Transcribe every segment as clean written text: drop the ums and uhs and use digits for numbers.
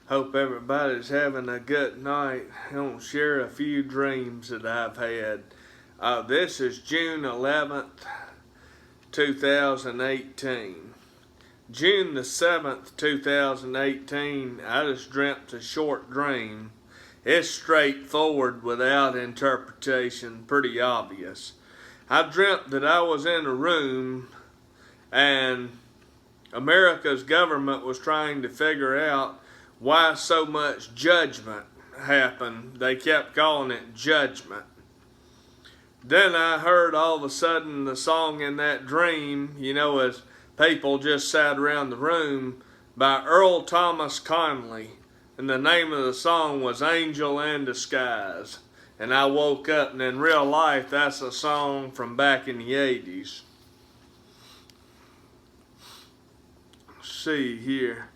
Hope everybody's having a good night. I'm going to share a few dreams that I've had. This is June 11th, 2018. June the 7th, 2018, I just dreamt a short dream. It's straightforward without interpretation, pretty obvious. I dreamt that I was in a room and America's government was trying to figure out why so much judgment happened. They kept calling it judgment. Then I heard all of a sudden the song in that dream, as people just sat around the room, by Earl Thomas Conley. And the name of the song was Angel in Disguise. And I woke up, and in real life, that's a song from back in the 80s. Let's see here.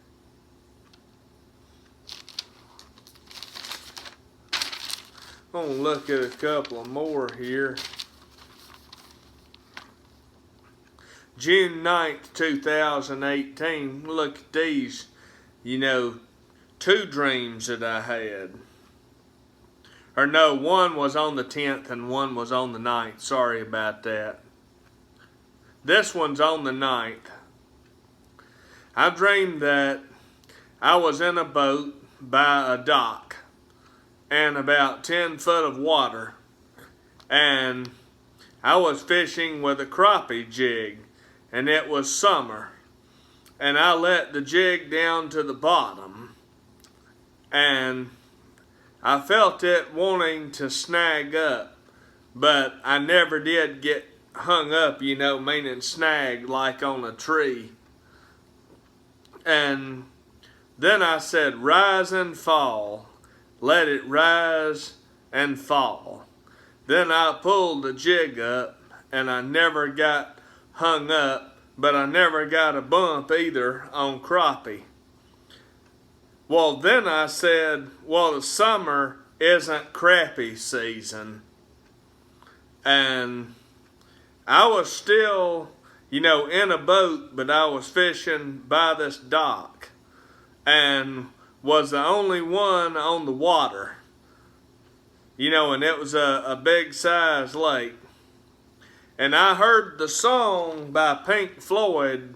I'm going to look at a couple of more here. June 9th, 2018. Look at these, two dreams that I had. Or no, one was on the 10th and one was on the 9th. Sorry about that. This one's on the 9th. I dreamed that I was in a boat by a dock and about 10 foot of water, and I was fishing with a crappie jig, and it was summer, and I let the jig down to the bottom, and I felt it wanting to snag up, but I never did get hung up, meaning snagged like on a tree. And then I said, rise and fall. Let it rise and fall. Then I pulled the jig up, and I never got hung up, but I never got a bump either on crappie. Well, then I said, well, the summer isn't crappie season. And I was still, in a boat, but I was fishing by this dock. And was the only one on the water, and it was a big size lake. And I heard the song by Pink Floyd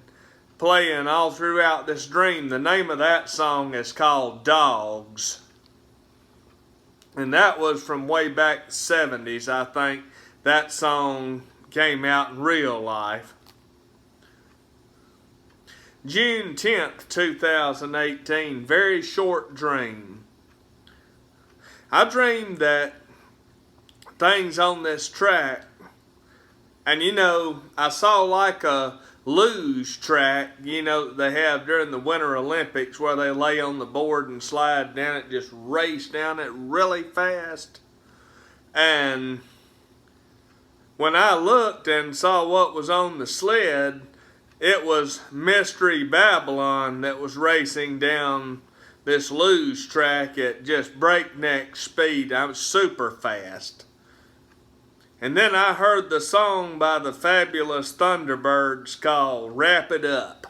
playing all throughout this dream. The name of that song is called Dogs. And that was from way back the 70s, I think. That song came out in real life. June 10th, 2018, very short dream. I dreamed that things on this track, and I saw like a luge track, that they have during the Winter Olympics where they lay on the board and slide down it, just race down it really fast. And when I looked and saw what was on the sled, it was Mystery Babylon that was racing down this luge track at just breakneck speed. I was super fast. And then I heard the song by the fabulous Thunderbirds called Wrap It Up.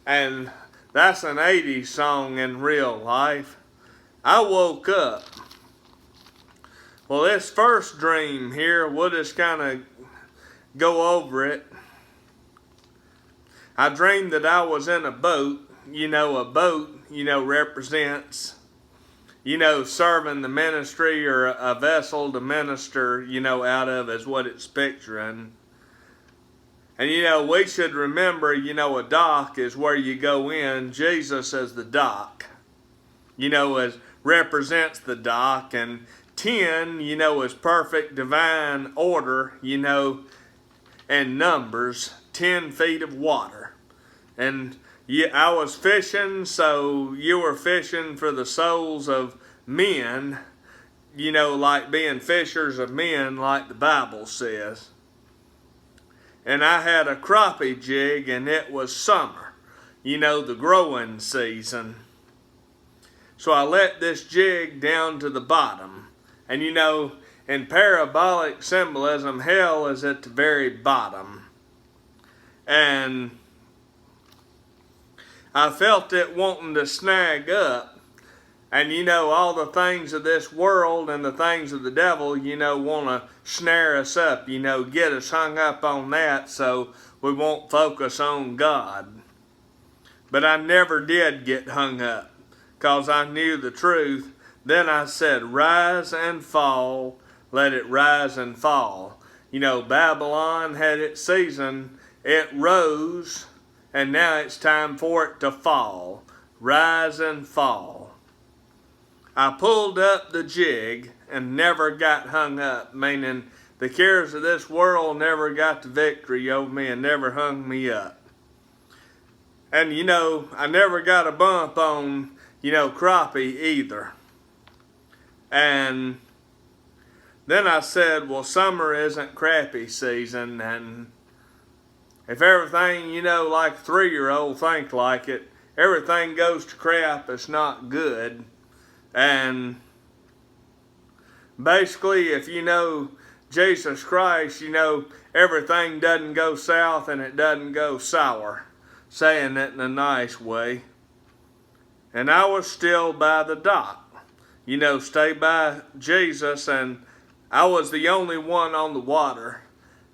And that's an 80s song in real life. I woke up. Well, this first dream here, we'll just kind of go over it. I dreamed that I was in a boat. A boat, represents, serving the ministry, or a vessel to minister, out of, is what it's picturing. And, we should remember, a dock is where you go in. Jesus is the dock, as represents the dock. And 10, is perfect divine order, and numbers, 10 feet of water. And I was fishing, so you were fishing for the souls of men, like being fishers of men, like the Bible says. And I had a crappie jig, and it was summer, the growing season. So I let this jig down to the bottom. And in parabolic symbolism, hell is at the very bottom. And I felt it wanting to snag up, And you know, all the things of this world and the things of the devil, you know, want to snare us up, you know, get us hung up on that so we won't focus on God. But I never did get hung up because I knew the truth. Then I said, rise and fall, let it rise and fall. You know, Babylon had its season, it rose, and now it's time for it to fall. Rise and fall. I pulled up the jig and never got hung up, meaning the cares of this world never got the victory over me and never hung me up. And you know, I never got a bump on, you know, crappie either. And then I said, well, summer isn't crappie season, and if everything, you know, like a 3-year-old think like it, everything goes to crap, it's not good. And basically, if you know Jesus Christ, you know everything doesn't go south and it doesn't go sour, saying it in a nice way. And I was still by the dock, you know, stay by Jesus, and I was the only one on the water.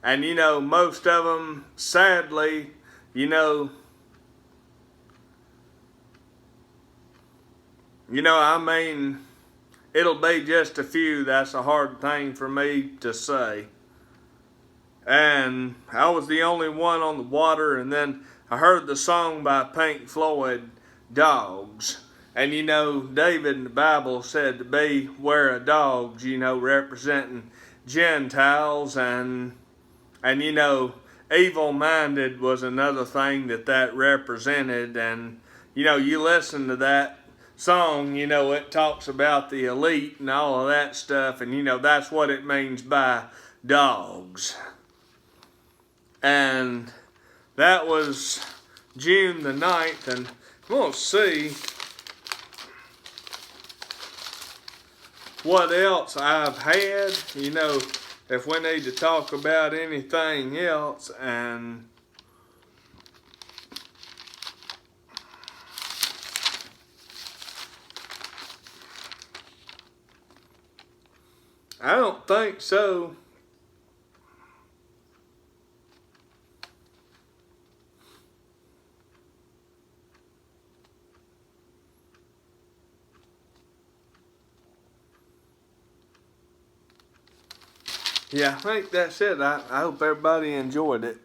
And you know, most of them, sadly, you know, I mean, it'll be just a few. That's a hard thing for me to say. And I was the only one on the water, and then I heard the song by Pink Floyd, Dogs. And you know, David in the Bible said to beware of dogs, you know, representing Gentiles, and you know, evil-minded was another thing that represented. And you know, you listen to that song, you know, it talks about the elite and all of that stuff, and you know, that's what it means by dogs. And that was June the 9th, and we'll see what else I've had, you know, if we need to talk about anything else. And I don't think so. Yeah, I think that's it. I hope everybody enjoyed it.